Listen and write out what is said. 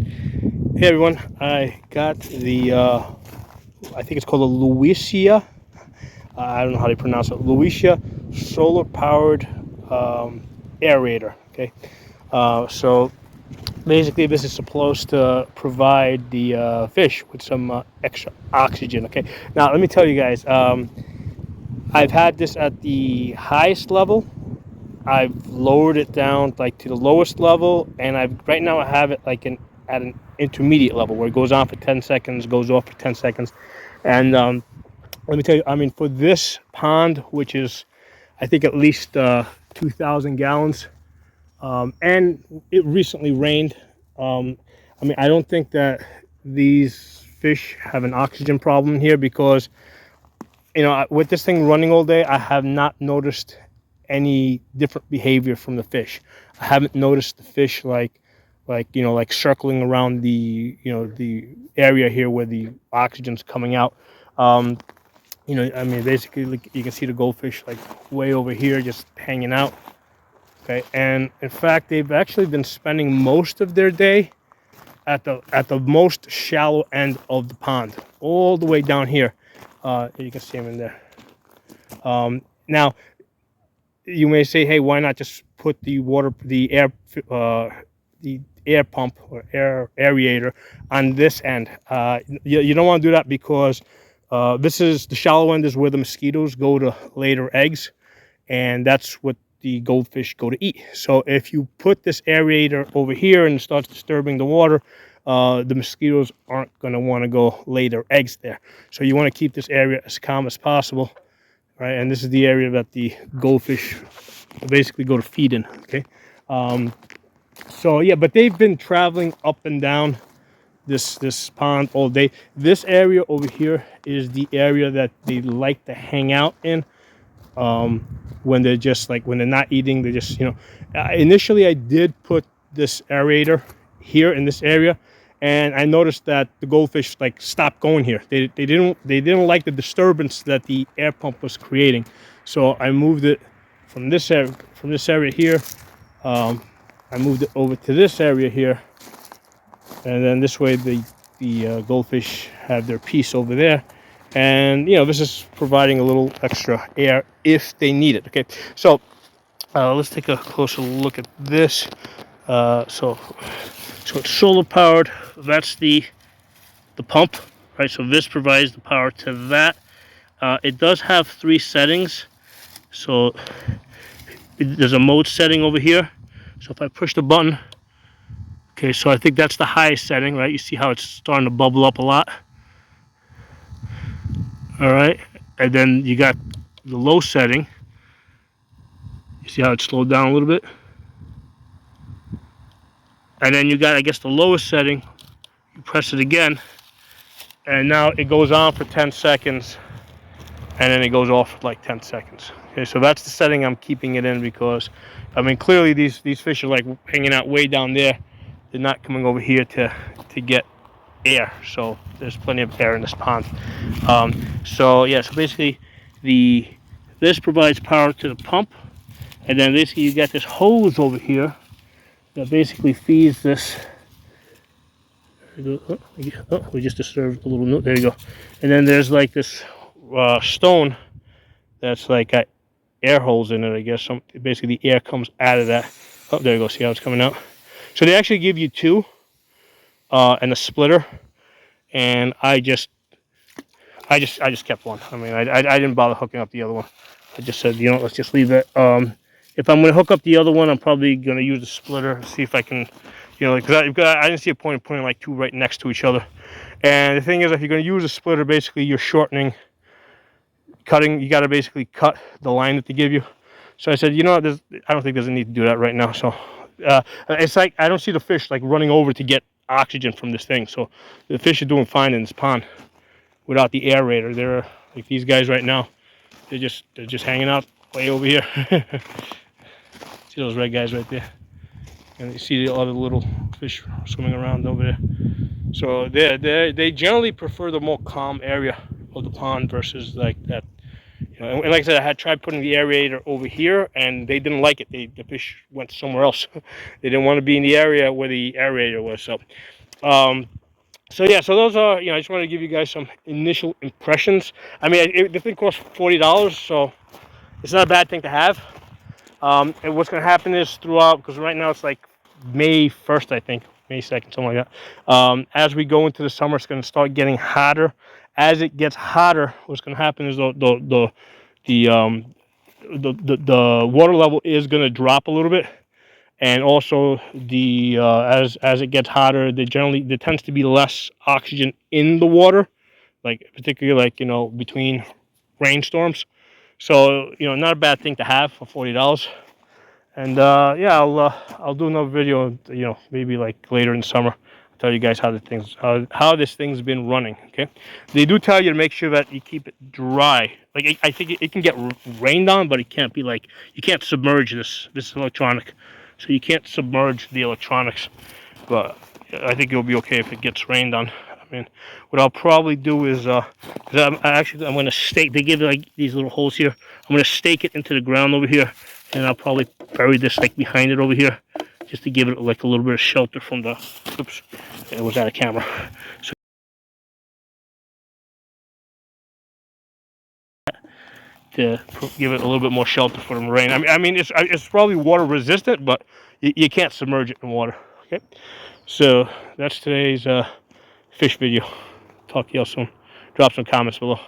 Hey everyone, I got the, I think it's called a Lewisia. I don't know how to pronounce it. Lewisia solar powered aerator. Okay, so basically this is supposed to provide the fish with some extra oxygen. Okay, now let me tell you guys, I've had this at the highest level. I've lowered it down like to the lowest level, and right now I have it like at an intermediate level where it goes on for 10 seconds, goes off for 10 seconds. And let me tell you, I mean, for this pond, which is I think at least 2,000 gallons, and it recently rained. I mean, I don't think that these fish have an oxygen problem here because, with this thing running all day, I have not noticed any different behavior from the fish. I haven't noticed the fish like circling around the area here where the oxygen's coming out. Um, I mean, basically, like, you can see the goldfish like way over here, just hanging out. Okay, and in fact, they've actually been spending most of their day at the most shallow end of the pond, all the way down here. You can see them in there. Now, you may say, hey, why not just put the air pump or air aerator on this end? You don't want to do that because this is the shallow end is where the mosquitoes go to lay their eggs, and that's what the goldfish go to eat. So if you put this aerator over here and it starts disturbing the water, the mosquitoes aren't going to want to go lay their eggs there. So you want to keep this area as calm as possible. Right, and this is the area that the goldfish basically go to feed in. Okay, so yeah, but they've been traveling up and down this pond all day. This area over here is the area that they like to hang out in when they're just like when they're not eating. They just initially I did put this aerator here in this area, and I noticed that the goldfish like stopped going here. They didn't like the disturbance that the air pump was creating, so I moved it from this area here. I moved it over to this area here, and then this way the goldfish have their piece over there, and this is providing a little extra air if they need it. Okay, so let's take a closer look at this. So it's solar powered. That's the pump, right? So this provides the power to that. It does have 3 settings. So there's a mode setting over here. So if I push the button, okay, so I think that's the highest setting, right? You see how it's starting to bubble up a lot. All right, and then you got the low setting. You see how it slowed down a little bit? And then you got, I guess, the lowest setting. You press it again, and now it goes on for 10 seconds, and then it goes off for like 10 seconds. Okay, so that's the setting I'm keeping it in because, I mean, clearly these fish are like hanging out way down there. They're not coming over here to get air. So there's plenty of air in this pond. So yeah, so basically this provides power to the pump, and then basically you got this hose over here that basically feeds this. Oh, we just disturbed a little note. There you go. And then there's like this stone that's like got air holes in it, I guess. Basically the air comes out of that. Oh, there you go. See how it's coming out? So they actually give you 2 and a splitter, and I just kept one. I mean, I didn't bother hooking up the other one. I just said, let's just leave it. If I'm going to hook up the other one, I'm probably going to use the splitter, see if I can, because I didn't see a point of putting like 2 right next to each other. And the thing is, if you're going to use a splitter, basically you're cutting. You got to basically cut the line that they give you. So I said, I don't think there's a need to do that right now. So it's like I don't see the fish like running over to get oxygen from this thing. So the fish are doing fine in this pond without the aerator. They're like these guys right now. They're just hanging out way over here. See those red guys right there, and you see the other little fish swimming around over there. So they generally prefer the more calm area of the pond versus like that. And like I said, I had tried putting the aerator over here, and they didn't like it. The fish went somewhere else. They didn't want to be in the area where the aerator was. So So yeah, so those are, I just wanted to give you guys some initial impressions. I mean, the thing costs $40, so it's not a bad thing to have. And what's going to happen is throughout, because right now it's like May 1st, I think, May 2nd, something like that. As we go into the summer, it's going to start getting hotter. As it gets hotter, what's going to happen is the water level is going to drop a little bit, and also as it gets hotter, there tends to be less oxygen in the water, like particularly like between rainstorms. So not a bad thing to have for $40. And yeah, I'll do another video, maybe like later in the summer. I'll tell you guys how this thing's been running. Okay, they do tell you to make sure that you keep it dry. Like I think it can get rained on, but it can't be like, you can't submerge this electronic, so you can't submerge the electronics. But I think it'll be okay if it gets rained on. I mean, what I'll probably do is, I'm going to stake. They give like these little holes here. I'm going to stake it into the ground over here, and I'll probably bury this like behind it over here, just to give it like a little bit of shelter from the. Oops, it was out of camera. So to give it a little bit more shelter from the rain. I mean, it's probably water resistant, but you can't submerge it in water. Okay, so that's today's fish video. Talk to y'all soon. Drop some comments below.